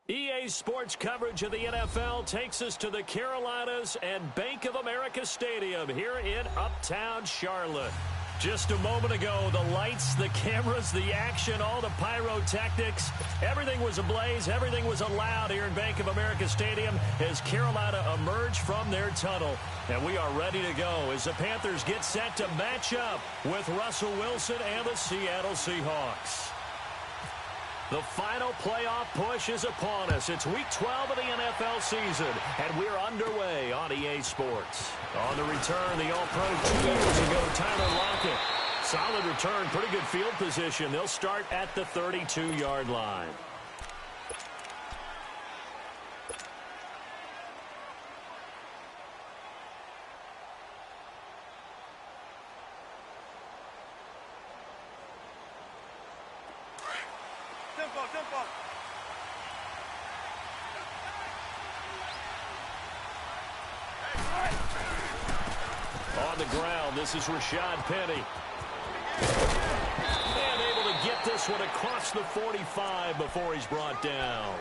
EA Sports coverage of the NFL takes us to the Carolinas and Bank of America Stadium here in Uptown Charlotte. Just a moment ago, the lights, the cameras, the action, all the pyrotechnics, everything was ablaze, everything was allowed here in Bank of America Stadium as Carolina emerged from their tunnel. And we are ready to go as the Panthers get set to match up with Russell Wilson and the Seattle Seahawks. The final playoff push is upon us. It's Week 12 of the NFL season, and we're underway on EA Sports. On the return, the All-Pro 2 years ago, Tyler Lockett. Solid return, pretty good field position. They'll start at the 32-yard line. On the ground, this is Rashad Penny. And able to get this one across the 45 before he's brought down.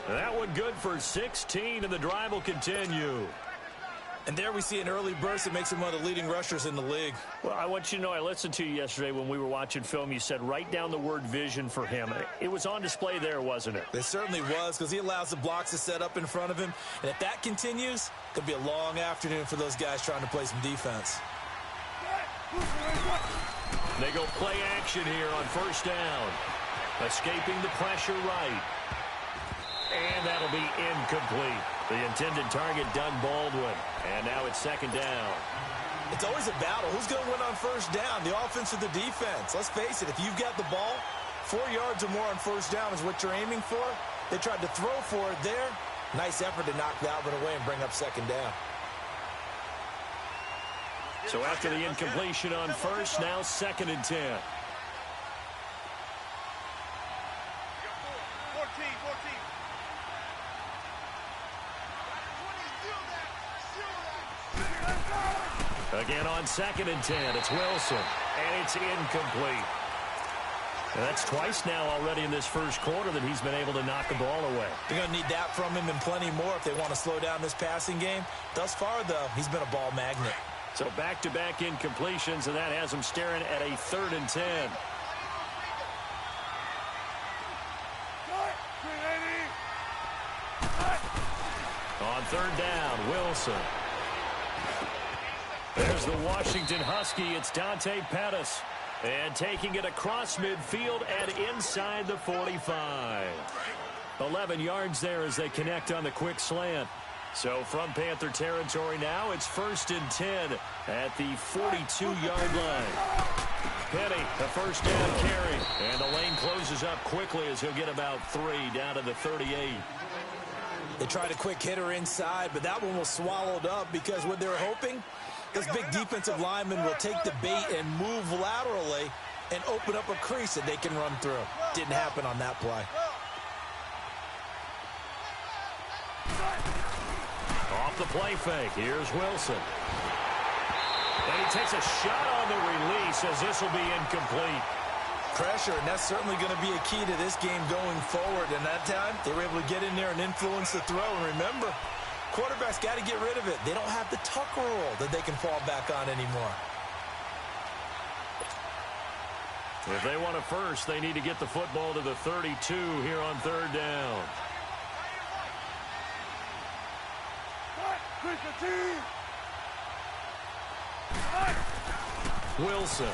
That one good for 16, and the drive will continue. And there we see an early burst that makes him one of the leading rushers in the league. Well, I want you to know, I listened to you yesterday when we were watching film. You said write down the word vision for him. It was on display there, wasn't it? It certainly was, because he allows the blocks to set up in front of him. And if that continues, it could be a long afternoon for those guys trying to play some defense. They go play action here on first down. Escaping the pressure right. And that'll be incomplete. The intended target, Doug Baldwin. And now it's second down. It's always a battle. Who's going to win on first down, the offense or the defense? Let's face it, if you've got the ball, 4 yards or more on first down is what you're aiming for. They tried to throw for it there. Nice effort to knock that one away and bring up second down. So after the incompletion on first, now second and 10. Again on second and 10, it's Wilson, and it's incomplete. And that's twice now already in this first quarter that he's been able to knock the ball away. They're going to need that from him and plenty more if they want to slow down this passing game. Thus far, though, he's been a ball magnet. So back-to-back incompletions, and that has him staring at a third and 10. On third down, Wilson. There's the Washington Husky. It's Dante Pettis. And taking it across midfield and inside the 45. 11 yards there as they connect on the quick slant. So from Panther territory now, it's first and 10 at the 42-yard line. Penny, the first down carry. And the lane closes up quickly as he'll get about 3 down to the 38. They tried a quick hitter inside, but that one was swallowed up because what they were hoping, this big defensive lineman will take the bait and move laterally and open up a crease that they can run through. Didn't happen on that play. Off the play fake, here's Wilson. And he takes a shot on the release as this will be incomplete. Pressure, and that's certainly going to be a key to this game going forward. And that time, they were able to get in there and influence the throw. And remember, quarterbacks got to get rid of it. They don't have the tuck rule that they can fall back on anymore. If they want a first, they need to get the football to the 32 here on third down. Wilson.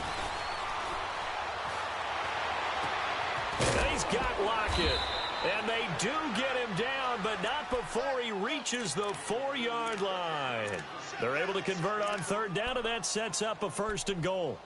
And he's got Lockett. And they do get him down, but not before he reaches the 4-yard line. They're able to convert on third down, and that sets up a first and goal.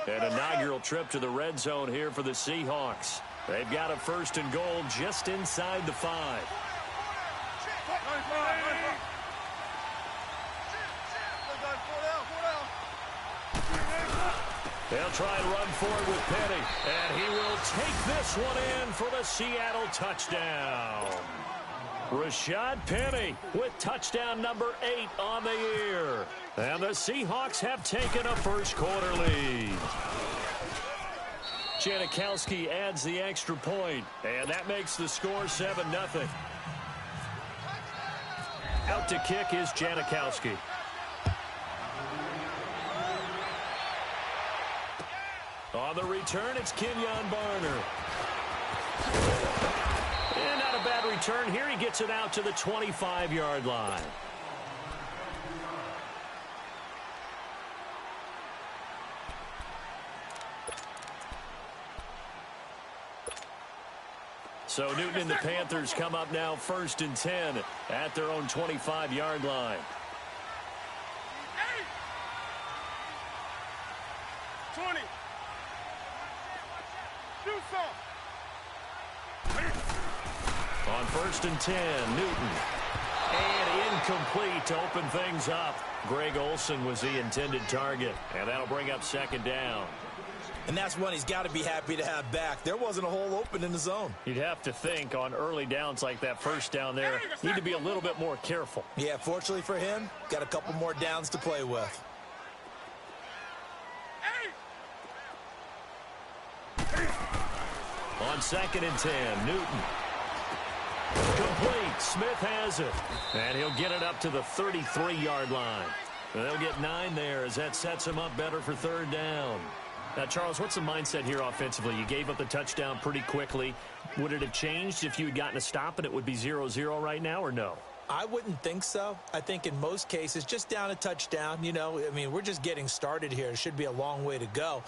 An inaugural trip to the red zone here for the Seahawks. They've got a first and goal just inside the 5. They'll try and run forward with Penny. And he will take this one in for the Seattle touchdown. Rashad Penny with touchdown number 8 on the year. And the Seahawks have taken a first quarter lead. Janikowski adds the extra point, and that makes the score 7-0. Out to kick is Janikowski. On the return, it's Kenyon Barner. And not a bad return here. He gets it out to the 25-yard line. So Newton and the Panthers come up now 1st and 10 at their own 25-yard line. 20. Do something. On 1st and 10, Newton. And incomplete to open things up. Greg Olsen was the intended target, and that'll bring up 2nd down. And that's one he's got to be happy to have back. There wasn't a hole open in the zone. You'd have to think on early downs like that, 1st down there, need to be a little bit more careful. Yeah, fortunately for him, got a couple more downs to play with. On 2nd and 10, Newton. Complete. Smith has it. And he'll get it up to the 33-yard line. They'll get 9 there as that sets him up better for 3rd down. Now, Charles, what's the mindset here offensively? You gave up the touchdown pretty quickly. Would it have changed if you had gotten a stop and it would be 0-0 right now, or no? I wouldn't think so. I think in most cases, just down a touchdown, you know, I mean, we're just getting started here. It should be a long way to go.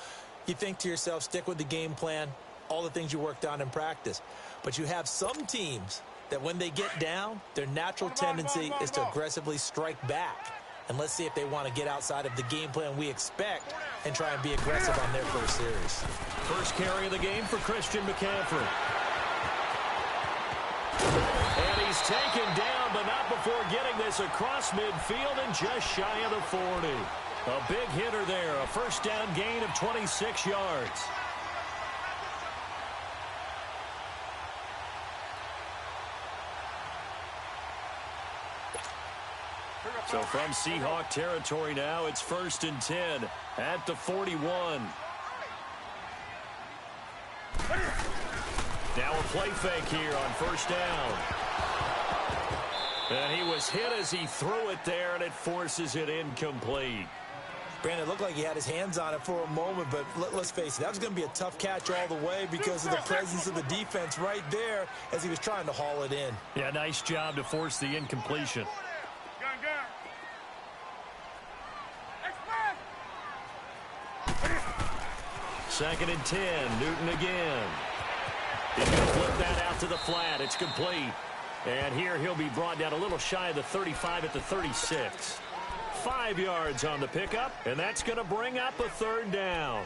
You think to yourself, stick with the game plan, all the things you worked on in practice. But you have some teams that when they get down, their natural tendency is to aggressively strike back. And let's see if they want to get outside of the game plan we expect and try and be aggressive on their first series. First carry of the game for Christian McCaffrey. And he's taken down, but not before getting this across midfield and just shy of the 40. A big hitter there, a 1st down gain of 26 yards. So from Seahawk territory now, it's 1st and 10 at the 41. Now a play fake here on 1st down. And he was hit as he threw it there, and it forces it incomplete. Brandon, it looked like he had his hands on it for a moment, but let's face it, that was going to be a tough catch all the way because of the presence of the defense right there as he was trying to haul it in. Yeah, nice job to force the incompletion. 2nd and 10, Newton again. He's going to flip that out to the flat. It's complete. And here he'll be brought down a little shy of the 35 at the 36. 5 yards on the pickup, and that's going to bring up a 3rd down.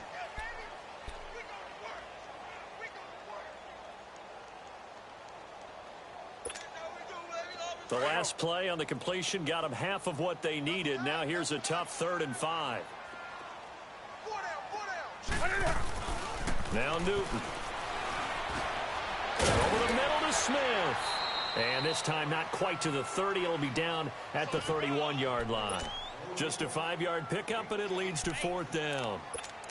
The last play on the completion got them half of what they needed. Now here's a tough 3rd and 5. Now Newton. Over the middle to Smith. And this time not quite to the 30. It'll be down at the 31-yard line. Just a 5-yard pickup, but it leads to 4th down.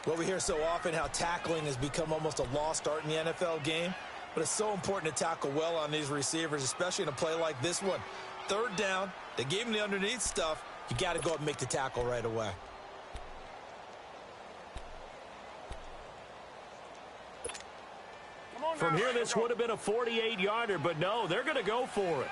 Well, we hear so often how tackling has become almost a lost art in the NFL game. But it's so important to tackle well on these receivers, especially in a play like this one. 3rd down, they gave him the underneath stuff. You got to go up and make the tackle right away. From here, this would have been a 48-yarder, but no, they're going to go for it.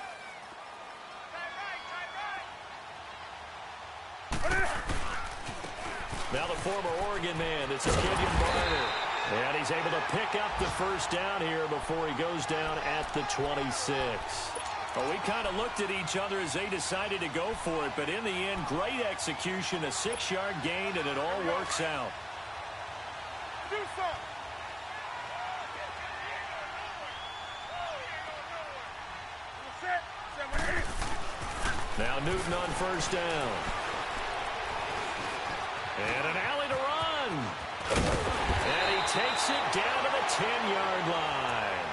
Now the former Oregon man, this is Kenyon Barner. And he's able to pick up the 1st down here before he goes down at the 26. Well, we kind of looked at each other as they decided to go for it, but in the end, great execution, a 6-yard gain, and it all works out. Now Newton on 1st down. And an alley to run. And he takes it down to the 10-yard line.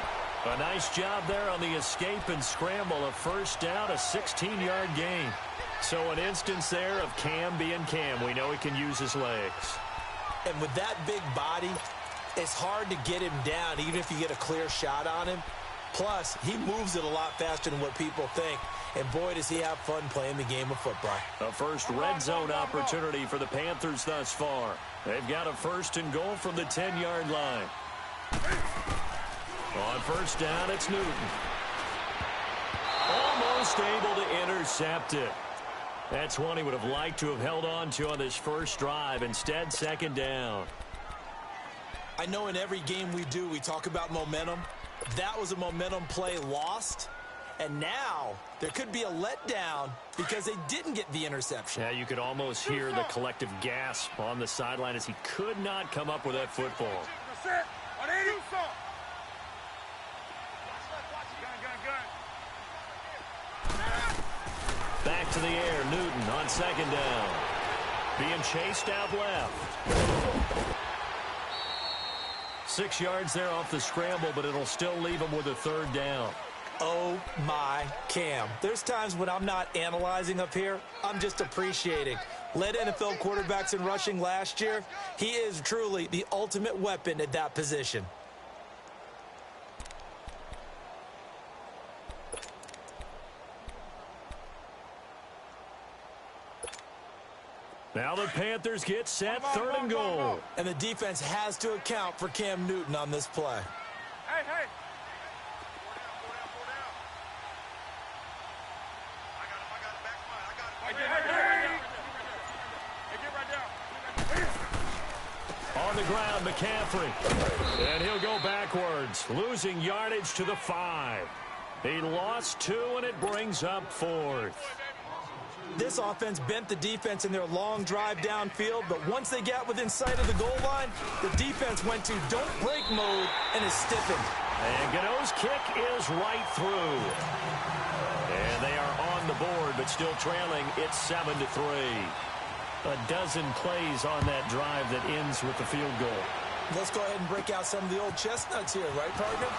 A nice job there on the escape and scramble. A first down, a 16-yard gain. So an instance there of Cam being Cam. We know he can use his legs. And with that big body, it's hard to get him down, even if you get a clear shot on him. Plus, he moves it a lot faster than what people think. And boy, does he have fun playing the game of football. A first red zone opportunity for the Panthers thus far. They've got a first and goal from the 10-yard line. On first down, it's Newton. Almost able to intercept it. That's one he would have liked to have held on to on this first drive. Instead, second down. I know in every game we do, we talk about momentum. That was a momentum play lost. And now there could be a letdown because they didn't get the interception. Yeah, you could almost hear the collective gasp on the sideline as he could not come up with that football. Back to the air, Newton on second down. Being chased out left. 6 yards there off the scramble, but it'll still leave him with a third down. Oh, my Cam. There's times when I'm not analyzing up here. I'm just appreciating. Led NFL quarterbacks in rushing last year. He is truly the ultimate weapon at that position. Now the Panthers get set, third and goal. And the defense has to account for Cam Newton on this play. Hey, hey. On the ground, McCaffrey. And he'll go backwards, losing yardage to the 5. He lost 2, and it brings up 4th. This offense bent the defense in their long drive downfield, but once they got within sight of the goal line, the defense went to don't break mode and is stiffened. And Gano's kick is right through. And they are on the board, but still trailing. It's 7-3. A dozen plays on that drive that ends with the field goal. Let's go ahead and break out some of the old chestnuts here, right, partner?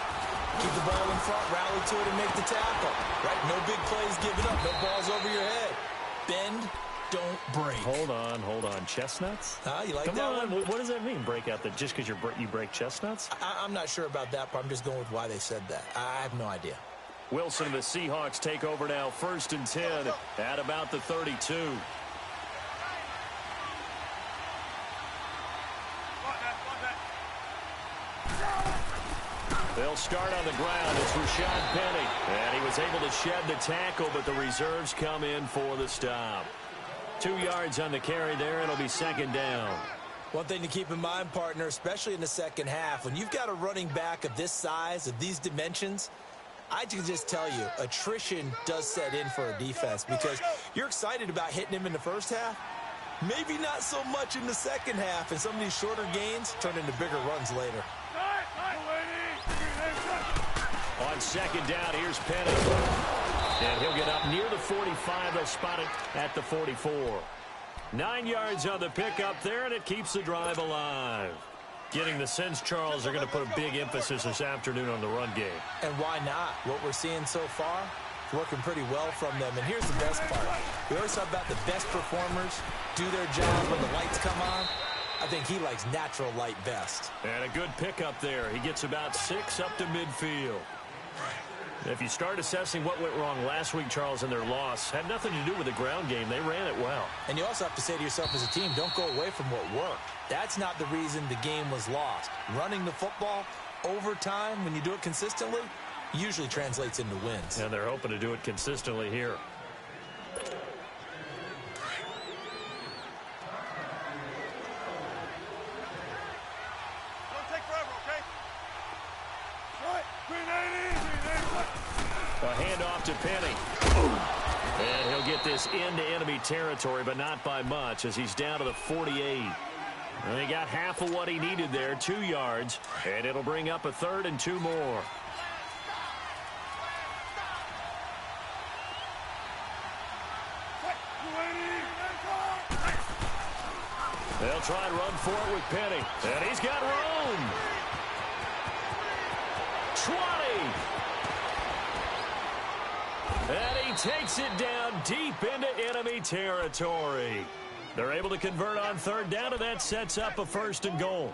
Keep the ball in front, rally to it, and make the tackle. Right? No big plays given up. No balls over your head. Bend, don't break. Hold on. Chestnuts? You like Come that on. one? What does that mean, break out? Just because you break chestnuts? I'm not sure about that, but I'm just going with why they said that. I have no idea. Wilson and the Seahawks take over now, 1st and 10 at about the 32. They'll start on the ground. It's Rashad Penny. And he was able to shed the tackle, but the reserves come in for the stop. 2 yards on the carry there. It'll be second down. One thing to keep in mind, partner, especially in the second half, when you've got a running back of this size, of these dimensions, I can just tell you, attrition does set in for a defense because you're excited about hitting him in the first half. Maybe not so much in the second half, and some of these shorter gains turn into bigger runs later. On second down, here's Penny. And he'll get up near the 45. They'll spot it at the 44. 9 yards on the pickup there, and it keeps the drive alive. Getting the sense, Charles, they're going to put a big emphasis this afternoon on the run game. And why not? What we're seeing so far is working pretty well from them. And here's the best part. We always talk about the best performers do their job when the lights come on. I think he likes natural light best. And a good pickup there. He gets about 6 up to midfield. If you start assessing what went wrong last week, Charles, in their loss, had nothing to do with the ground game. They ran it well. And you also have to say to yourself as a team, don't go away from what worked. That's not the reason the game was lost. Running the football over time, when you do it consistently, usually translates into wins. And they're hoping to do it consistently here. A handoff to Penny. And he'll get this into enemy territory, but not by much as he's down to the 48. And he got half of what he needed there, 2 yards, and it'll bring up a 3rd and 2 more. They'll try and run for it with Penny. And he's got room. 20. And he takes it down deep into enemy territory. They're able to convert on third down, and that sets up a 1st and goal.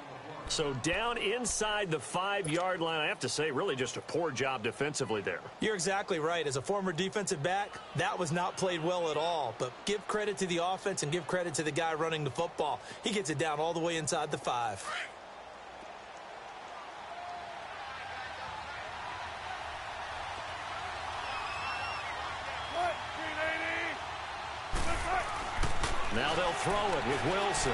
So down inside the 5-yard line, I have to say, really just a poor job defensively there. You're exactly right. As a former defensive back, that was not played well at all. But give credit to the offense and give credit to the guy running the football. He gets it down all the way inside the 5. Now they'll throw it with Wilson.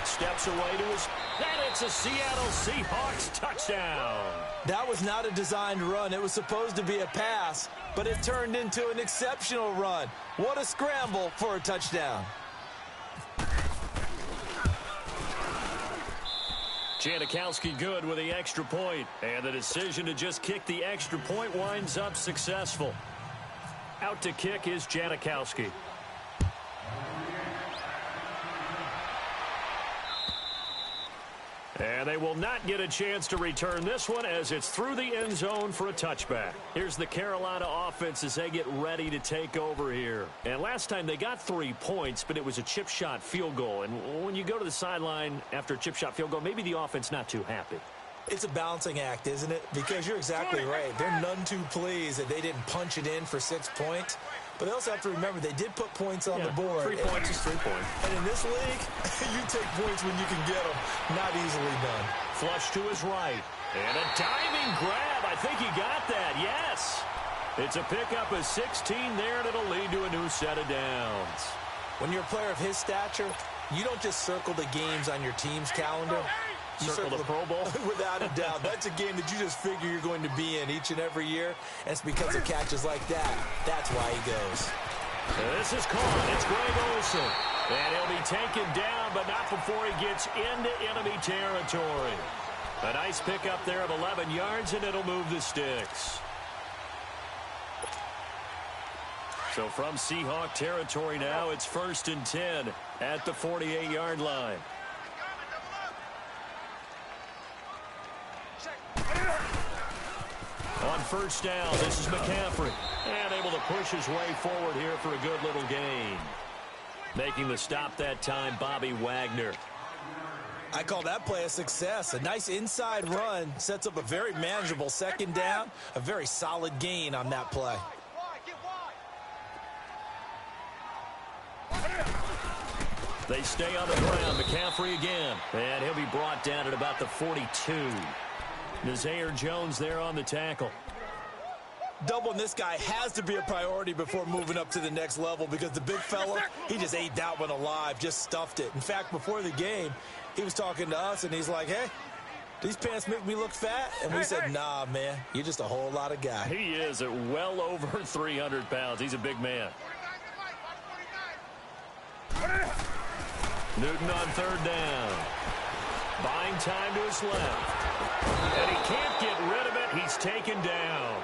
Steps away to his... And it's a Seattle Seahawks touchdown. That was not a designed run. It was supposed to be a pass, but it turned into an exceptional run. What a scramble for a touchdown. Janikowski good with the extra point. And the decision to just kick the extra point winds up successful. Out to kick is Janikowski. And they will not get a chance to return this one as it's through the end zone for a touchback. Here's the Carolina offense as they get ready to take over here. And last time they got 3 points, but it was a chip shot field goal. And when you go to the sideline after a chip shot field goal, maybe the offense not too happy. It's a balancing act, isn't it? Because you're exactly right. They're none too pleased that they didn't punch it in for 6 points. But they also have to remember they did put points on the board. 3 points is 3 points. And in this league, you take points when you can get them. Not easily done. Flush to his right. And a diving grab. I think he got that. Yes. It's a pickup of 16 there, and it'll lead to a new set of downs. When you're a player of his stature, you don't just circle the games on your team's calendar. You circle the Pro Bowl? Without a doubt. That's a game that you just figure you're going to be in each and every year. And it's because of catches like that. That's why he goes. This is caught. It's Greg Olsen. And he'll be taken down, but not before he gets into enemy territory. A nice pickup there of 11 yards, and it'll move the sticks. So from Seahawk territory now, it's 1st and 10 at the 48-yard line. On 1st down, this is McCaffrey. And able to push his way forward here for a good little gain. Making the stop that time, Bobby Wagner. I call that play a success. A nice inside run sets up a very manageable 2nd down. A very solid gain on that play. They stay on the ground. McCaffrey again. And he'll be brought down at about the 42. Nazaire Jones there on the tackle. Doubling this guy has to be a priority before moving up to the next level because the big fella, he just ate that one alive, just stuffed it. In fact, before the game, he was talking to us, and he's like, hey, these pants make me look fat? And we said, nah, man, you're just a whole lot of guy. He is at well over 300 pounds. He's a big man. Newton on 3rd down. Buying time to his left. And he can't get rid of it. He's taken down.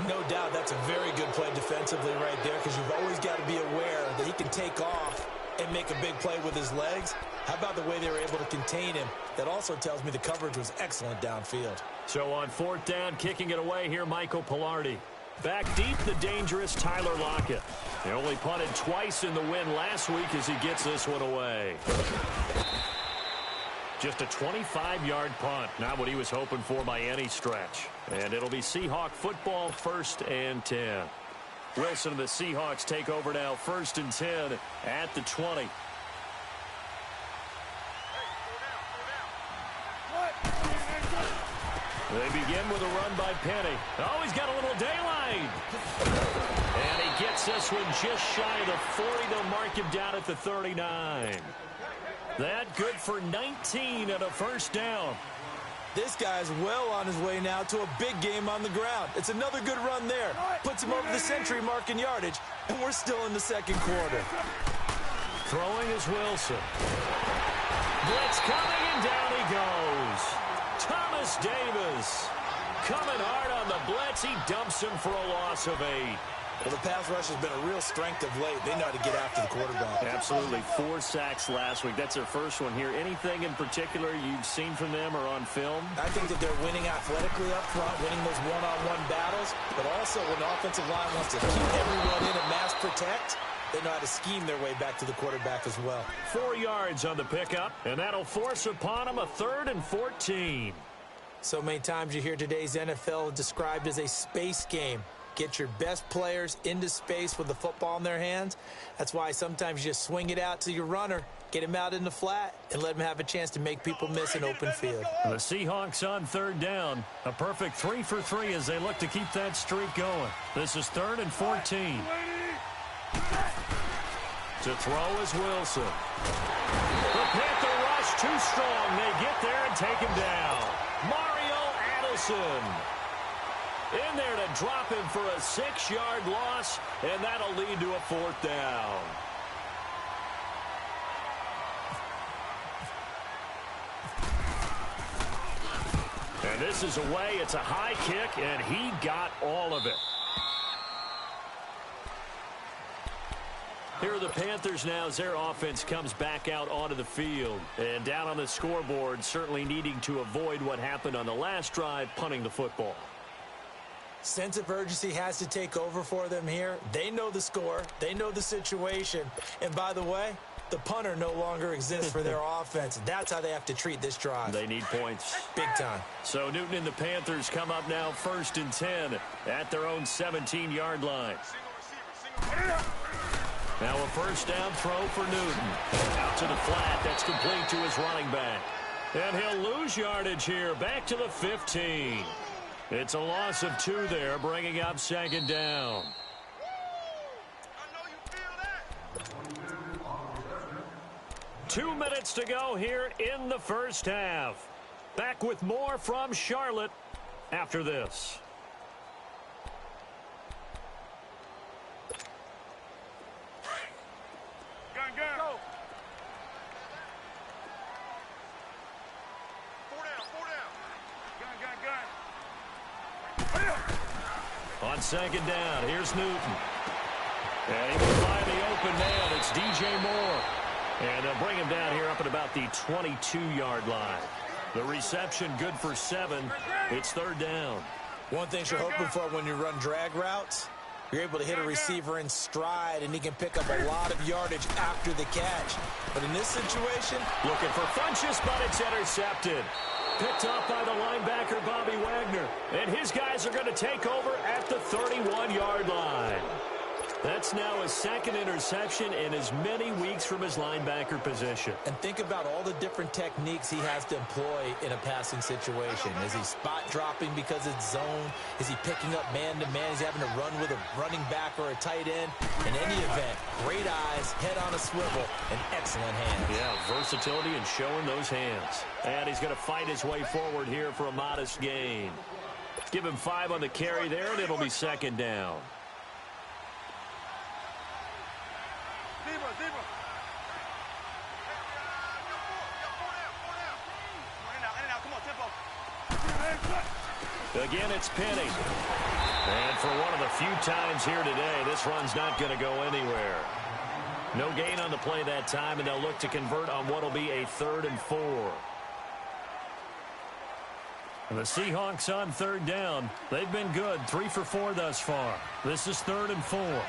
No doubt that's a very good play defensively right there because you've always got to be aware that he can take off and make a big play with his legs. How about the way they were able to contain him? That also tells me the coverage was excellent downfield. So on 4th down, kicking it away here, Michael Pilardi. Back deep, the dangerous Tyler Lockett. He only punted twice in the win last week as he gets this one away. Just a 25-yard punt, not what he was hoping for by any stretch. And it'll be Seahawk football, 1st and 10. Wilson and the Seahawks take over now, 1st and 10 at the 20. They begin with a run by Penny. Oh, he's got a little daylight. And he gets this one just shy of the 40. They'll mark him down at the 39. That good for 19 and a 1st down. This guy's well on his way now to a big game on the ground. It's another good run there. Puts him over the century mark in yardage, and we're still in the 2nd quarter. Throwing is Wilson. Blitz coming, and down he goes. Thomas Davis coming hard on the blitz. He dumps him for a loss of 8. Well, the pass rush has been a real strength of late. They know how to get after the quarterback. Absolutely. 4 sacks last week. That's their first one here. Anything in particular you've seen from them or on film? I think that they're winning athletically up front, winning those one-on-one battles, but also when the offensive line wants to keep everyone in and mass protect, they know how to scheme their way back to the quarterback as well. 4 yards on the pickup, and that'll force upon them a 3rd and 14. So many times you hear today's NFL described as a space game. Get your best players into space with the football in their hands. That's why sometimes you just swing it out to your runner, get him out in the flat, and let him have a chance to make people miss an open field. The Seahawks on 3rd down. A perfect 3 for 3 as they look to keep that streak going. This is 3rd and 14. To throw is Wilson. The Panther rush too strong. They get there and take him down. Mario Addison in there to drop him for a 6-yard loss, and that'll lead to a 4th down. And this is away. It's a high kick, and he got all of it. Here are the Panthers now as their offense comes back out onto the field. And down on the scoreboard, certainly needing to avoid what happened on the last drive, punting the football. Sense of urgency has to take over for them here. They know the score. They know the situation. And by the way, the punter no longer exists for their offense. That's how they have to treat this drive. They need points. Big time. So Newton and the Panthers come up now 1st and 10 at their own 17-yard line. Now a 1st down throw for Newton. Out to the flat. That's complete to his running back. And he'll lose yardage here. Back to the 15. It's a loss of 2 there, bringing up 2nd down. 2 minutes to go here in the first half. Back with more from Charlotte after this. Go. 4 down. On 2nd down, here's Newton. And he will find the open man. It's DJ Moore. And they'll bring him down here up at about the 22-yard line. The reception good for 7. It's 3rd down. One thing you're hoping for when you run drag routes, you're able to hit a receiver in stride, and he can pick up a lot of yardage after the catch. But in this situation, looking for Funchess, but it's intercepted. Picked up by the linebacker, Bobby Wagner. And his guys are going to take over at the 31-yard line. That's now his 2nd interception in as many weeks from his linebacker position. And think about all the different techniques he has to employ in a passing situation. Is he spot dropping because it's zone? Is he picking up man-to-man? Is he having to run with a running back or a tight end? In any event, great eyes, head on a swivel, and excellent hands. Yeah, versatility and showing those hands. And he's going to fight his way forward here for a modest gain. Give him 5 on the carry there, and it'll be 2nd down. Deeper. In and out. Come on, tempo. Again, it's Penny. And for one of the few times here today, this run's not going to go anywhere. No gain on the play that time, and they'll look to convert on what will be a 3rd and 4. And the Seahawks on 3rd down. They've been good, 3 for 4 thus far. This is 3rd and 4.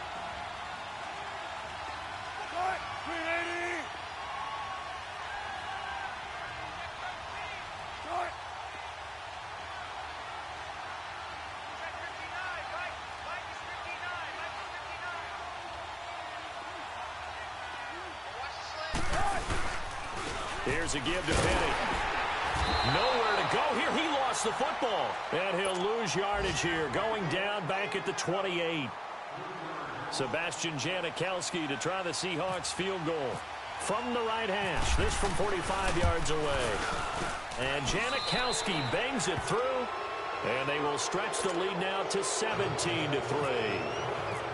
Here's a give to Penny. Nowhere to go here. He lost the football. And he'll lose yardage here. Going down back at the 28. Sebastian Janikowski to try the Seahawks field goal from the right hash. This from 45 yards away. And Janikowski bangs it through. And they will stretch the lead now to 17-3.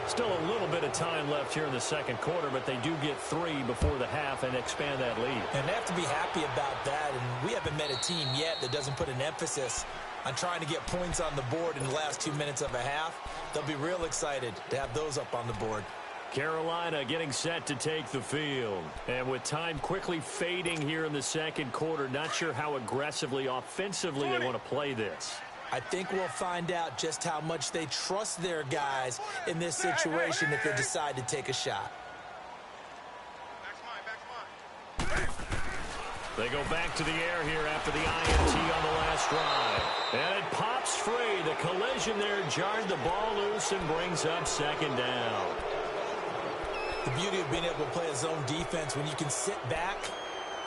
Still a little bit of time left here in the 2nd quarter, but they do get 3 before the half and expand that lead. And they have to be happy about that. And we haven't met a team yet that doesn't put an emphasis on trying to get points on the board in the last 2 minutes of a half. They'll be real excited to have those up on the board. Carolina getting set to take the field. And with time quickly fading here in the second quarter, not sure how aggressively, offensively they want to play this. I think we'll find out just how much they trust their guys in this situation if they decide to take a shot. They go back to the air here after the INT on the last drive. And it pops free. The collision there jarred the ball loose and brings up second down. The beauty of being able to play a zone defense when you can sit back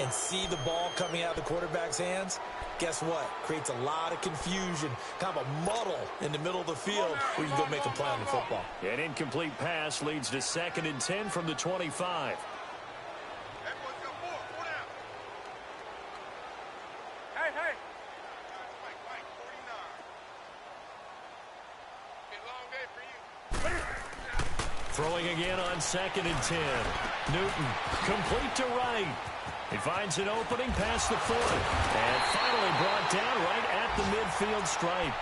and see the ball coming out of the quarterback's hands, guess what? Creates a lot of confusion, kind of a muddle in the middle of the field where you can go make a play on the football. An incomplete pass leads to 2nd and 10 from the 25. Throwing again on 2nd and 10. Newton, complete to right. He finds an opening past the 40. And finally brought down right at the midfield stripe.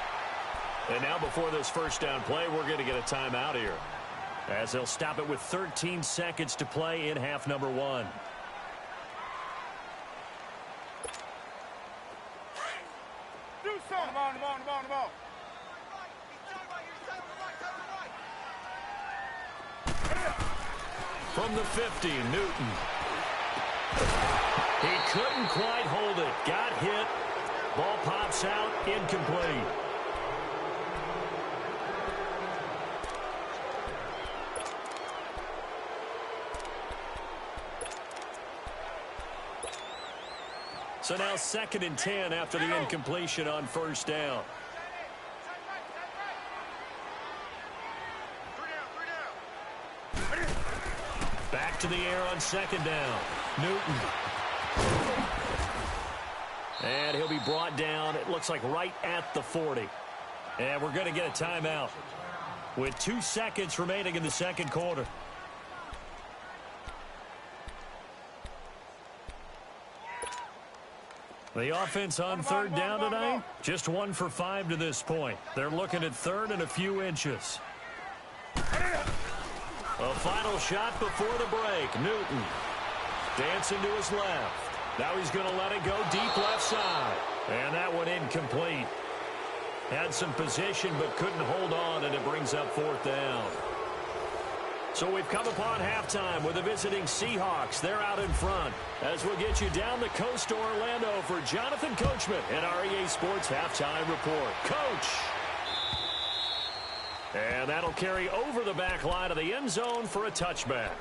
And now before this first down play, we're going to get a timeout here, as they'll stop it with 13 seconds to play in half number 1. Do something. The ball. From the 50, Newton. He couldn't quite hold it. Got hit. Ball pops out, incomplete. So now 2nd and 10 after the incompletion on first down. Back to the air on 2nd down. Newton. And he'll be brought down, it looks like right at the 40. And we're going to get a timeout with 2 seconds remaining in the second quarter. The offense on third down tonight, just 1 for 5 to this point. They're looking at third and a few inches. A final shot before the break. Newton dancing to his left. Now he's going to let it go deep left side. And that one incomplete. Had some position but couldn't hold on, and it brings up 4th down. So we've come upon halftime with the visiting Seahawks. They're out in front, as we'll get you down the coast to Orlando for Jonathan Coachman and our EA Sports Halftime Report. Coach! And that'll carry over the back line of the end zone for a touchback.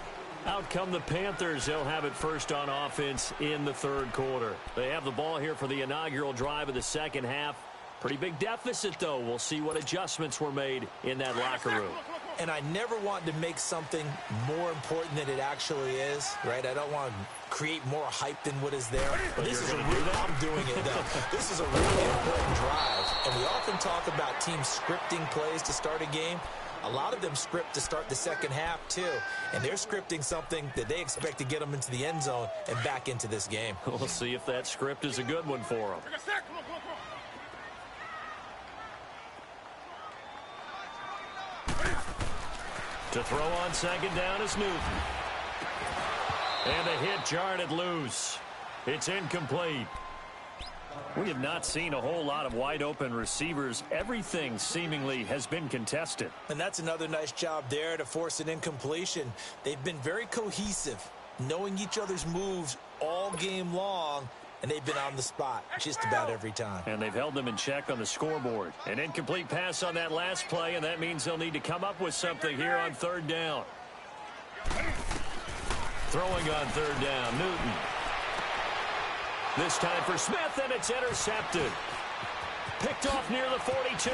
Out come the Panthers. They'll have it first on offense in the third quarter. They have the ball here for the inaugural drive of the second half. Pretty big deficit, though. We'll see what adjustments were made in that locker room. And I never want to make something more important than it actually is, right? I don't want to create more hype than what is there. But this is a real, I'm doing it, though. This is a really important drive. And we often talk about teams scripting plays to start a game. A lot of them script to start the second half, too. And they're scripting something that they expect to get them into the end zone and back into this game. We'll see if that script is a good one for them. To throw on second down is Newton. And the hit jarred it loose. It's incomplete. We have not seen a whole lot of wide-open receivers. Everything seemingly has been contested. And that's another nice job there to force an incompletion. They've been very cohesive, knowing each other's moves all game long, and they've been on the spot just about every time. And they've held them in check on the scoreboard. An incomplete pass on that last play, and that means they'll need to come up with something here on third down. Throwing on third down, Newton. This time for Smith, and it's intercepted. Picked off near the 42.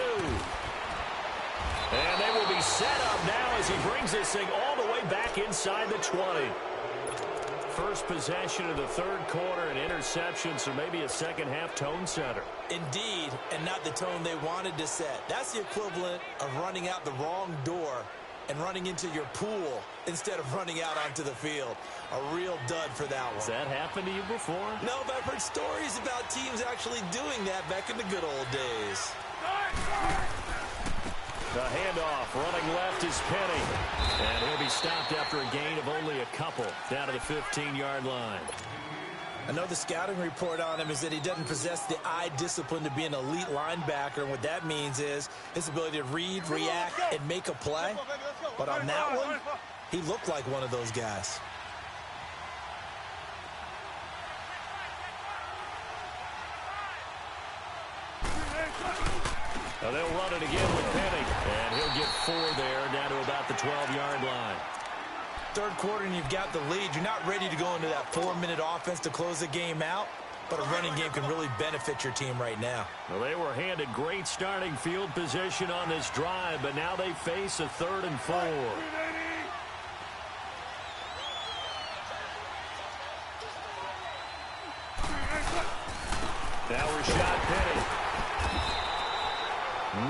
And they will be set up now as he brings this thing all the way back inside the 20. First possession of the third quarter, an interception, so maybe a second-half tone setter. Indeed, and not the tone they wanted to set. That's the equivalent of running out the wrong door and running into your pool instead of running out onto the field. A real dud for that one. Has that happened to you before? No, but I've heard stories about teams actually doing that back in the good old days. The handoff, running left is Penny. And he'll be stopped after a gain of only a couple down to the 15-yard line. I know the scouting report on him is that he doesn't possess the eye discipline to be an elite linebacker. And what that means is his ability to read, react, and make a play. But on that one, he looked like one of those guys. Now they'll run it again with Penny. And he'll get 4 there, down to about the 12-yard line. Third quarter and you've got the lead. You're not ready to go into that 4-minute offense to close the game out, but a running game can really benefit your team right now. Well, they were handed great starting field position on this drive, but now they face a 3rd and 4. Now Rashad Penny.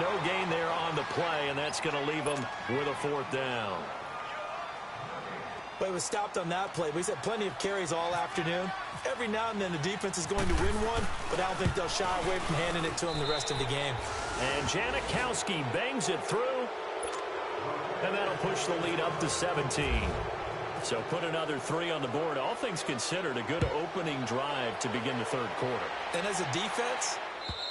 No gain there on the play, and that's going to leave them with a 4th down. But he was stopped on that play. But he's had plenty of carries all afternoon. Every now and then the defense is going to win one, but I don't think they'll shy away from handing it to him the rest of the game. And Janikowski bangs it through, and that'll push the lead up to 17. So put another 3 on the board. All things considered, a good opening drive to begin the 3rd quarter. And as a defense,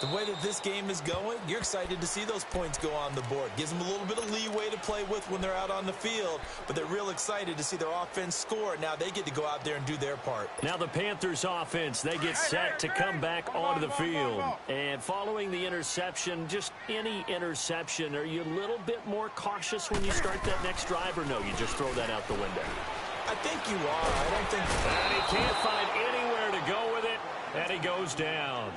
the way that this game is going, you're excited to see those points go on the board. Gives them a little bit of leeway to play with when they're out on the field, but they're real excited to see their offense score. Now they get to go out there and do their part. Now the Panthers offense, they get set to come back onto the field. And following the interception, just any interception, are you a little bit more cautious when you start that next drive, or no, you just throw that out the window? I think you are. I don't think... And he can't find anywhere to go with it, and he goes down.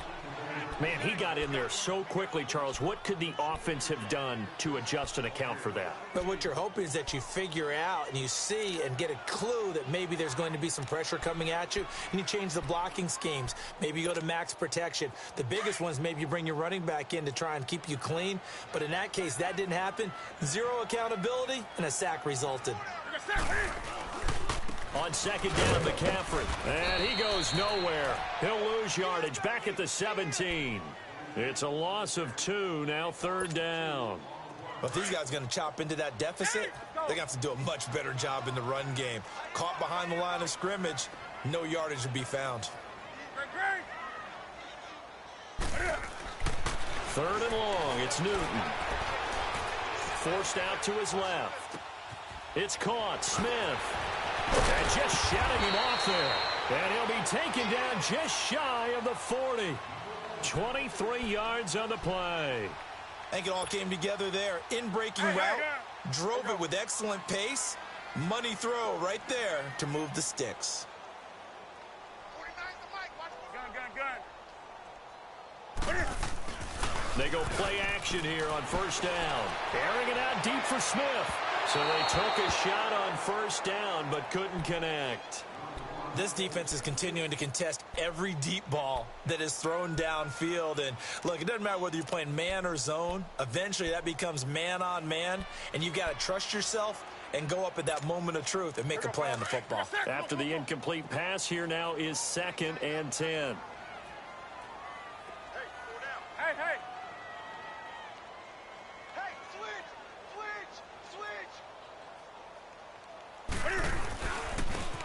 Man, he got in there so quickly, Charles. What could the offense have done to adjust and account for that? But what you're hoping is that you figure out and you see and get a clue that maybe there's going to be some pressure coming at you, and you change the blocking schemes. Maybe you go to max protection. The biggest ones, maybe you bring your running back in to try and keep you clean. But in that case, that didn't happen. 0 accountability, and a sack resulted. On 2nd down, McCaffrey. And he goes nowhere. He'll lose yardage back at the 17. It's a loss of 2, now 3rd down. But if these guys are going to chop into that deficit, they're going to have to do a much better job in the run game. Caught behind the line of scrimmage, no yardage to be found. 3rd and long, it's Newton. Forced out to his left. It's caught, Smith. And just shutting him off there. And he'll be taken down just shy of the 40. 23 yards on the play. I think it all came together there. In-breaking route, drove it with excellent pace. Money throw right there to move the sticks. They go play action here on 1st down. Airing it out deep for Smith. So they took a shot on 1st down, but couldn't connect. This defense is continuing to contest every deep ball that is thrown downfield. And look, it doesn't matter whether you're playing man or zone. Eventually that becomes man on man, and you've got to trust yourself and go up at that moment of truth and make a play on the football. After the incomplete pass, here now is 2nd and 10.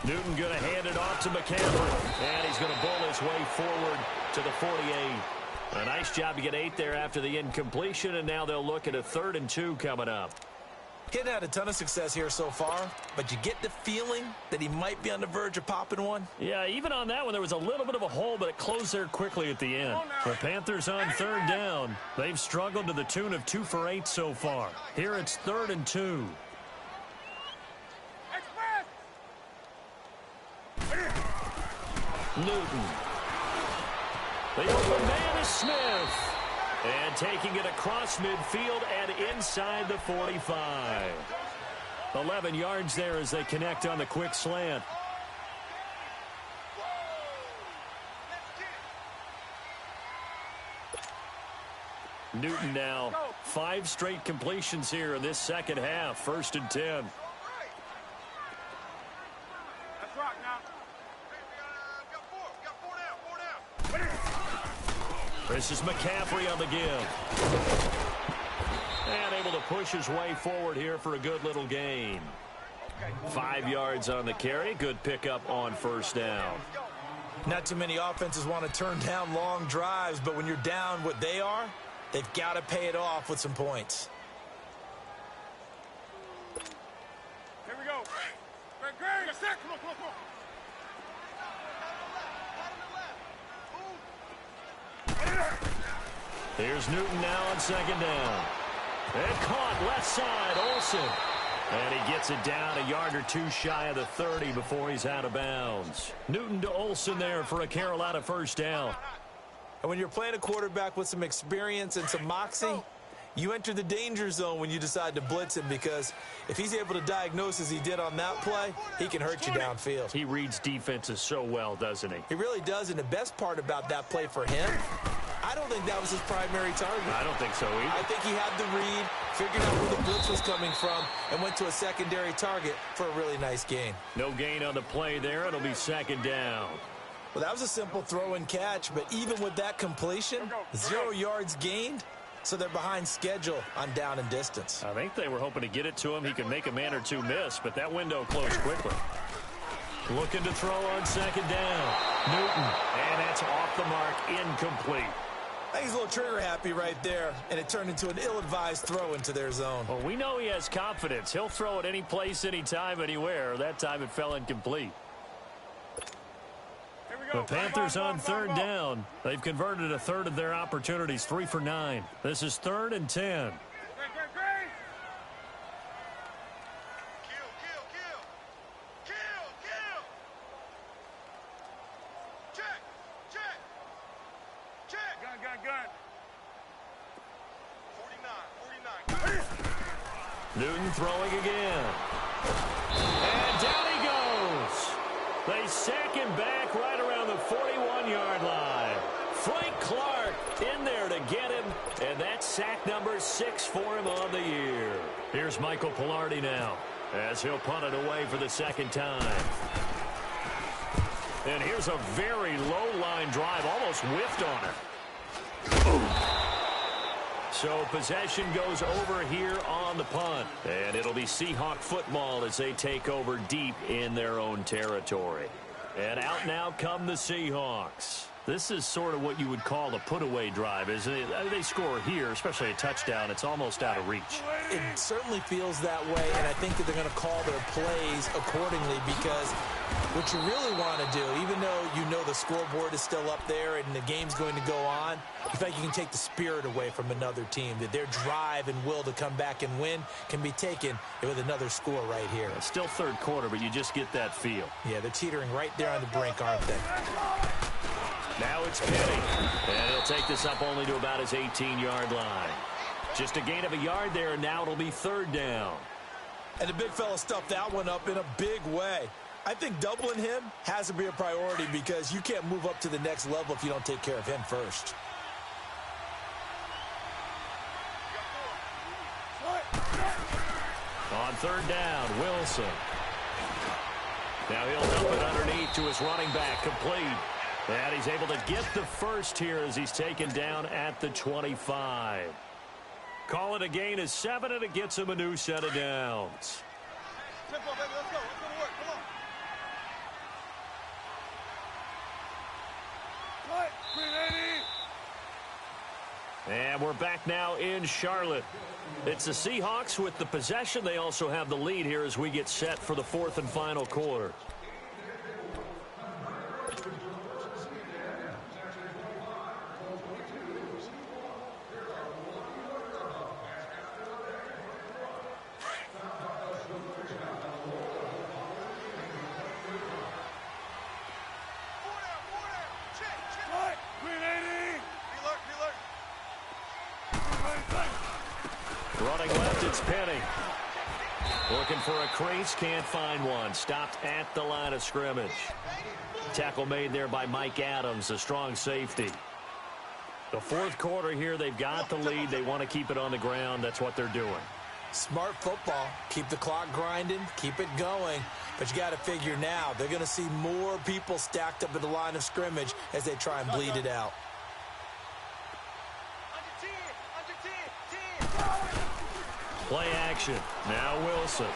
Newton going to hand it off to McCaffrey. And he's going to bull his way forward to the 48. A nice job to get 8 there after the incompletion, and now they'll look at a 3rd and 2 coming up. He hadn't had a ton of success here so far, but you get the feeling that he might be on the verge of popping one. Yeah, even on that one, there was a little bit of a hole, but it closed there quickly at the end. The Panthers on 3rd down. They've struggled to the tune of 2 for 8 so far. Here it's 3rd and 2. Newton. The open man is Smith. And taking it across midfield and inside the 45. 11 yards there as they connect on the quick slant. Newton now 5 straight completions here in this second half. 1st and 10. Let's rock now. Got 4 down. This is McCaffrey on the give. And able to push his way forward here for a good little gain. 5 yards on the carry. Good pickup on 1st down. Not too many offenses want to turn down long drives, but when you're down what they are, they've got to pay it off with some points. Here we go. Greg, set. Come on. Here's Newton now on 2nd down. And caught left side, Olsen. And he gets it down a yard or 2 shy of the 30 before he's out of bounds. Newton to Olsen there for a Carolina 1st down. And when you're playing a quarterback with some experience and some moxie, you enter the danger zone when you decide to blitz him, because if he's able to diagnose as he did on that play, he can hurt you downfield. He reads defenses so well, doesn't he? He really does, and the best part about that play for him, I don't think that was his primary target. I don't think so either. I think he had the read, figured out where the blitz was coming from, and went to a secondary target for a really nice gain. No gain on the play there. It'll be 2nd down. Well, that was a simple throw and catch, but even with that completion, 0 yards gained, so they're behind schedule on down and distance. I think they were hoping to get it to him. He could make a man or 2 miss, but that window closed quickly. Looking to throw on 2nd down. Newton, and that's off the mark, incomplete. I think he's a little trigger happy right there, and it turned into an ill-advised throw into their zone. Well, we know he has confidence. He'll throw it any place, anytime, anywhere. That time it fell incomplete. The Panthers on 3rd down. They've converted a third of their opportunities, 3 for 9. This is 3rd and 10. Gun. 49. Newton throwing again. And down he goes. They sack him back right around the 41-yard line. Frank Clark in there to get him, and that's sack number 6 for him on the year. Here's Michael Pilardi now, as he'll punt it away for the 2nd time. And here's a very low-line drive, almost whiffed on it. So possession goes over here on the punt. And it'll be Seahawk football as they take over deep in their own territory. And out now come the Seahawks. This is sort of what you would call a put-away drive, isn't it? They score here, especially a touchdown. It's almost out of reach. It certainly feels that way, and I think that they're going to call their plays accordingly, because what you really want to do, even though you know the scoreboard is still up there and the game's going to go on, you feel like you can take the spirit away from another team, that their drive and will to come back and win can be taken with another score right here. It's still 3rd quarter, but you just get that feel. Yeah, they're teetering right there on the brink, aren't they? Now it's Penny, and he'll take this up only to about his 18-yard line. Just a gain of a yard there, and now it'll be 3rd down. And the big fella stuffed that one up in a big way. I think doubling him has to be a priority, because you can't move up to the next level if you don't take care of him first. On 3rd down, Wilson. Now he'll dump it underneath to his running back, complete. And he's able to get the first here as he's taken down at the 25. Call it a gain of 7, and it gets him a new set of downs. Tempo, baby, let's go. Let's go to work. Come on. What? 380. And we're back now in Charlotte. It's the Seahawks with the possession. They also have the lead here as we get set for the 4th and final quarter. Running left, it's Penny. Looking for a crease, can't find one. Stopped at the line of scrimmage. Tackle made there by Mike Adams, a strong safety. The fourth quarter here, they've got the lead. They want to keep it on the ground. That's what they're doing. Smart football. Keep the clock grinding. Keep it going. But you got to figure now, they're going to see more people stacked up at the line of scrimmage as they try and bleed it out. Play action. Now Wilson.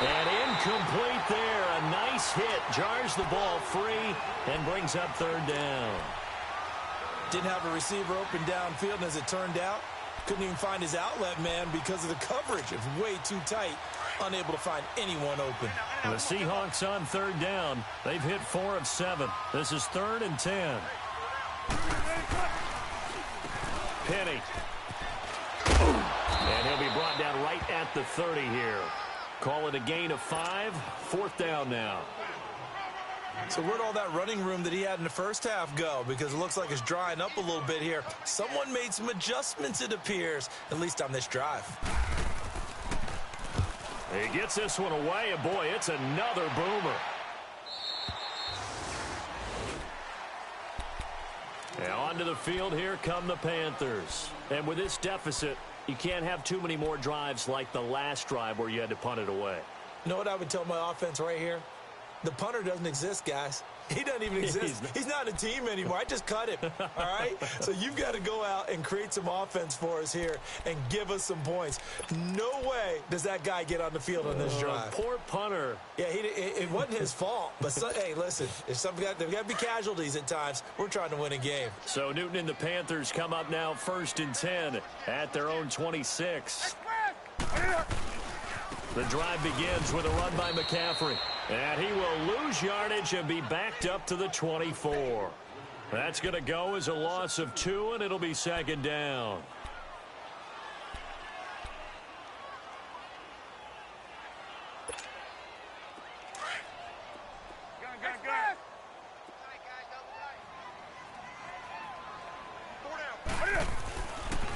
And incomplete there. A nice hit. Jars the ball free and brings up third down. Didn't have a receiver open downfield, and as it turned out, couldn't even find his outlet man because of the coverage. It was way too tight. Unable to find anyone open. The Seahawks on third down. They've hit 4 of 7. This is 3rd and 10. Penny. And he'll be brought down right at the 30 here. Call it a gain of 5. 4th down now. So where'd all that running room that he had in the first half go? Because it looks like it's drying up a little bit here. Someone made some adjustments, it appears, at least on this drive. He gets this one away, and boy, it's another boomer. And onto the field, here come the Panthers. And with this deficit, you can't have too many more drives like the last drive where you had to punt it away. You know what I would tell my offense right here? The punter doesn't exist, guys. He doesn't even exist. He's not a team anymore. I just cut him, all right? So you've got to go out and create some offense for us here and give us some points. No way does that guy get on the field on this drive. Poor punter. Yeah, it wasn't his fault. But, hey, listen, if there's got to be casualties at times. We're trying to win a game. So Newton and the Panthers come up now 1st and 10 at their own 26. The drive begins with a run by McCaffrey. And he will lose yardage and be backed up to the 24. That's going to go as a loss of 2, and it'll be 2nd down.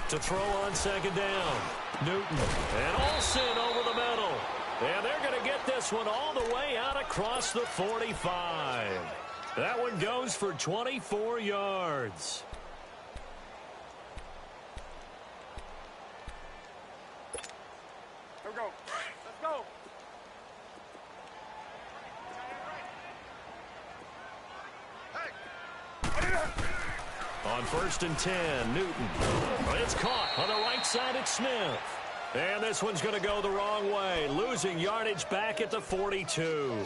To throw on 2nd down. Newton and Olsen over the middle. And they're going to get this one all the way out across the 45. That one goes for 24 yards. Here we go. Let's go. On 1st and 10, Newton. It's caught on the right side at Smith. And this one's going to go the wrong way, losing yardage back at the 42.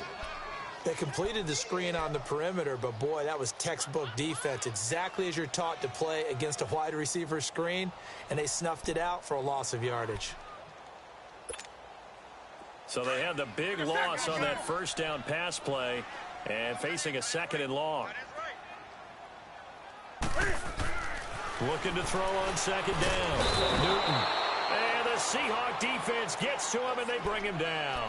They completed the screen on the perimeter, but, boy, that was textbook defense, exactly as you're taught to play against a wide receiver screen, and they snuffed it out for a loss of yardage. So they had the big loss on that 1st down pass play and facing a 2nd and long. Looking to throw on 2nd down. Newton. And the Seahawk defense gets to him, and they bring him down.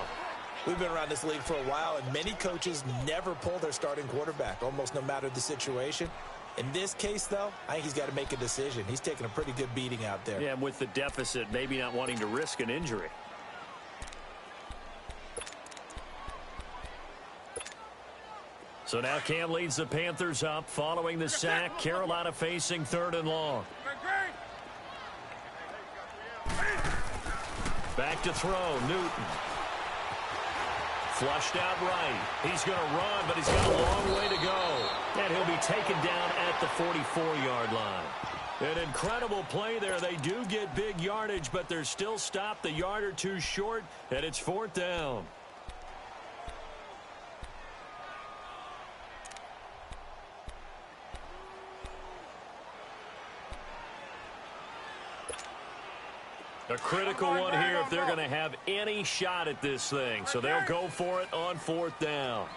We've been around this league for a while, and many coaches never pull their starting quarterback, almost no matter the situation. In this case, though, I think he's got to make a decision. He's taking a pretty good beating out there. Yeah, and with the deficit, maybe not wanting to risk an injury. So now Cam leads the Panthers up following the sack. Carolina facing 3rd and long. Back to throw, Newton. Flushed out right. He's going to run, but he's got a long way to go. And he'll be taken down at the 44-yard line. An incredible play there. They do get big yardage, but they're still stopped a yard or two short, and it's 4th down. A critical one here if they're going to have any shot at this thing. So they'll go for it on 4th down.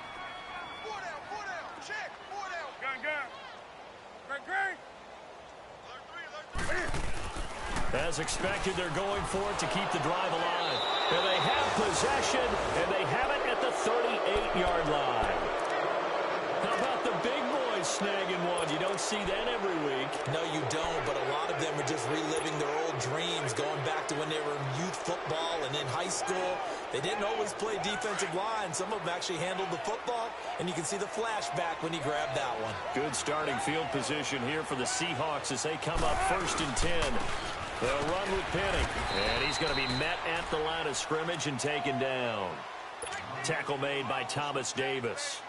As expected, they're going for it to keep the drive alive. And they have possession, and they have it at the 38-yard line. How about the big boys snagging one? You don't see that every week. No, you don't, but a lot of them are just reliving their old dreams, going back to when they were in youth football and in high school. They didn't always play defensive line. Some of them actually handled the football, and you can see the flashback when he grabbed that one. Good starting field position here for the Seahawks as they come up 1st and 10. They'll run with Penny, and he's going to be met at the line of scrimmage and taken down. Tackle made by Thomas Davis.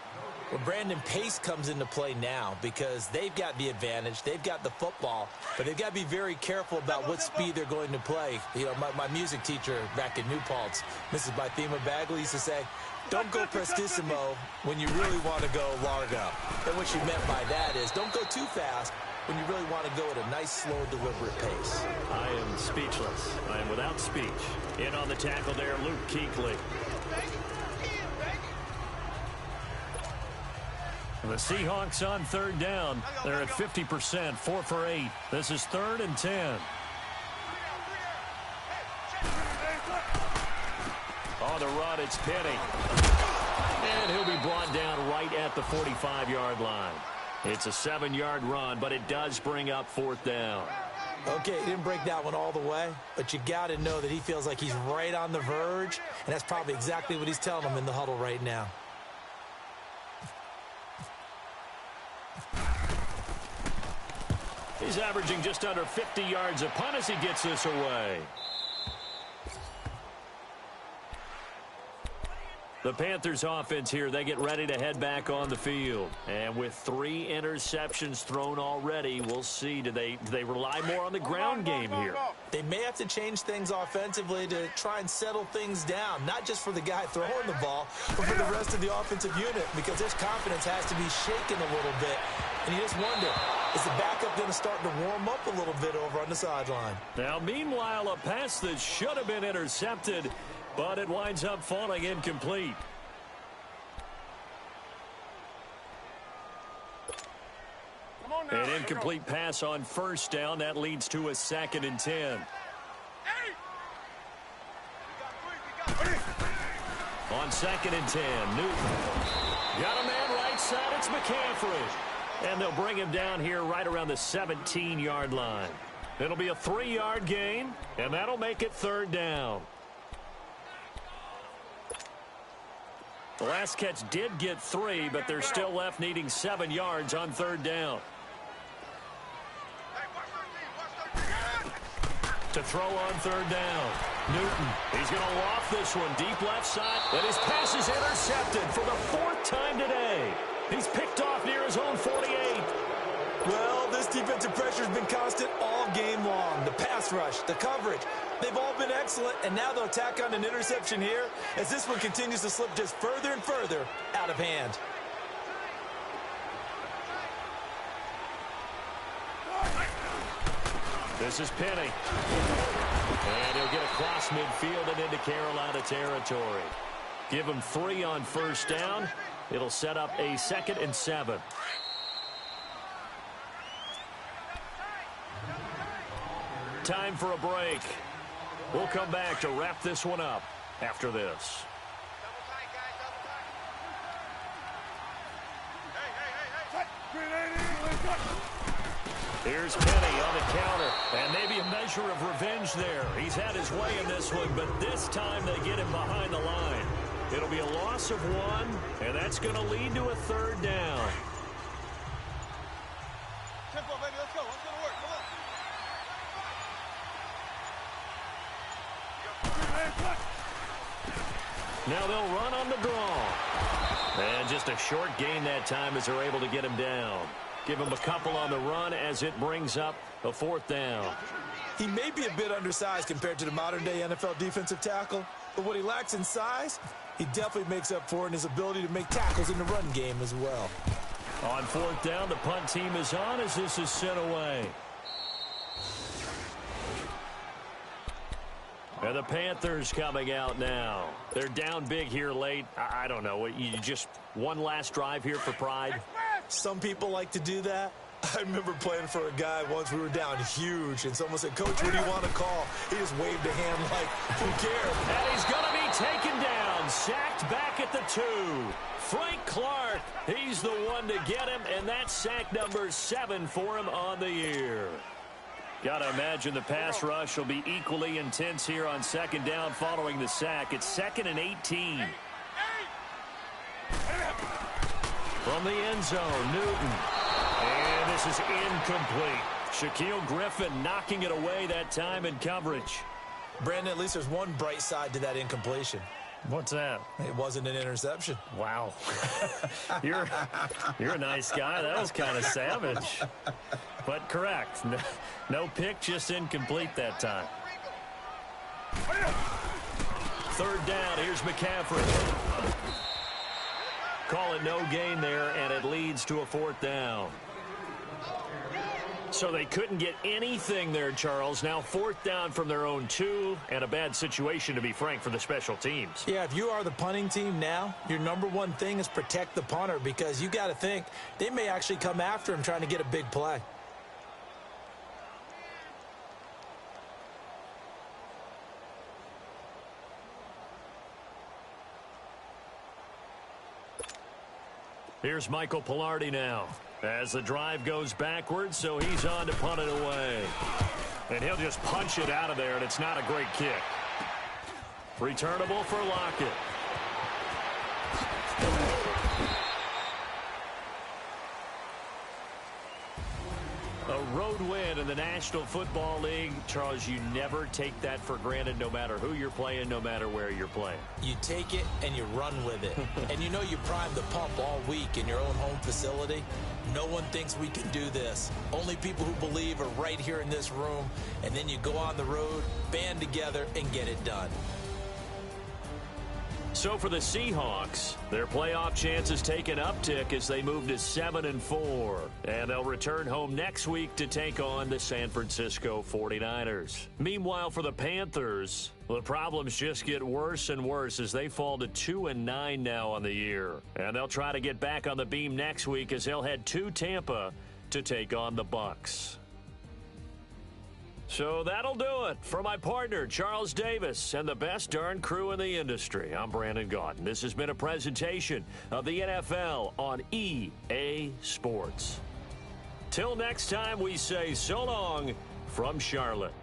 Well, Brandon, pace comes into play now because they've got the advantage. They've got the football, but they've got to be very careful about what speed they're going to play. You know, my music teacher back in New Paltz, Mrs. Bythema Bagley, used to say, don't go prestissimo when you really want to go largo. And what she meant by that is don't go too fast when you really want to go at a nice, slow, deliberate pace. I am speechless. I am without speech. In on the tackle there, Luke Kuechly. The Seahawks on 3rd down. They're at 50%, 4 for 8. This is 3rd and 10. On the run, it's Penny. And he'll be brought down right at the 45-yard line. It's a 7-yard run, but it does bring up 4th down. Okay, he didn't break that one all the way, but you got to know that he feels like he's right on the verge, and that's probably exactly what he's telling them in the huddle right now. He's averaging just under 50 yards a punt as he gets this away. The Panthers offense here, they get ready to head back on the field. And with 3 interceptions thrown already, we'll see. Do they rely more on the ground game here? They may have to change things offensively to try and settle things down, not just for the guy throwing the ball, but for the rest of the offensive unit, because his confidence has to be shaken a little bit. And you just wonder, is the backup going to start to warm up a little bit over on the sideline? Now, meanwhile, a pass that should have been intercepted, but it winds up falling incomplete. An incomplete pass on 1st down. That leads to a 2nd and 10. On 2nd and 10, Newton. Got a man right side. It's McCaffrey. And they'll bring him down here right around the 17-yard line. It'll be a 3-yard gain, and that'll make it 3rd down. The last catch did get 3, but they're still left needing 7 yards on 3rd down. To throw on 3rd down. Newton, he's going to loft this one deep left side. And his pass is intercepted for the 4th time today. He's picked off near his own 48. Well, this defensive pressure has been constant all game long. The pass rush, the coverage, they've all been excellent, and now they'll tack on an interception here as this one continues to slip just further and further out of hand. This is Penny. And he'll get across midfield and into Carolina territory. Give him 3 on 1st down. It'll set up a 2nd and 7. Time for a break. We'll come back to wrap this one up after this. Here's Penny on the counter, and maybe a measure of revenge there. He's had his way in this one, but this time they get him behind the line. It'll be a loss of 1, and that's going to lead to a 3rd down. Tempo, baby, let's go. Let's go to work. Come on. Now they'll run on the draw. And just a short gain that time as they're able to get him down. Give him a couple on the run as it brings up a 4th down. He may be a bit undersized compared to the modern-day NFL defensive tackle, but what he lacks in size, he definitely makes up for in his ability to make tackles in the run game as well. On 4th down, the punt team is on as this is sent away. And the Panthers coming out now. They're down big here late. I don't know. You just one last drive here for pride? Some people like to do that. I remember playing for a guy once. We were down huge, and someone said, "Coach, what do you want to call?" He just waved a hand like, who cares? And he's going to be taken down. And sacked back at the 2. Frank Clark, he's the one to get him, and that's sack number 7 for him on the year. Got to imagine the pass rush will be equally intense here on second down following the sack. It's 2nd and 18. From the end zone, Newton. And this is incomplete. Shaquille Griffin knocking it away that time in coverage. Brandon, at least there's one bright side to that incompletion. What's that? It wasn't an interception. Wow. You're a nice guy. That was kind of savage. But correct. No pick, just incomplete that time. 3rd down. Here's McCaffrey. Call it no gain there, and it leads to a 4th down. So they couldn't get anything there, Charles. Now 4th down from their own 2, and a bad situation, to be frank, for the special teams. Yeah, if you are the punting team now, your number one thing is protect the punter, because you got to think they may actually come after him trying to get a big play. Here's Michael Pilardi now as the drive goes backwards, so he's on to punt it away. And he'll just punch it out of there, and it's not a great kick. Returnable for Lockett. A road win in the National Football League. Charles, you never take that for granted, no matter who you're playing, no matter where you're playing. You take it and you run with it. And you know you prime the pump all week in your own home facility. No one thinks we can do this. Only people who believe are right here in this room. And then you go on the road, band together, and get it done. So for the Seahawks, their playoff chances take an uptick as they move to 7-4. And they'll return home next week to take on the San Francisco 49ers. Meanwhile, for the Panthers, the problems just get worse and worse as they fall to 2-9 now on the year. And they'll try to get back on the beam next week as they'll head to Tampa to take on the Bucs. So that'll do it for my partner, Charles Davis, and the best darn crew in the industry. I'm Brandon Gaudin. This has been a presentation of the NFL on EA Sports. Till next time, we say so long from Charlotte.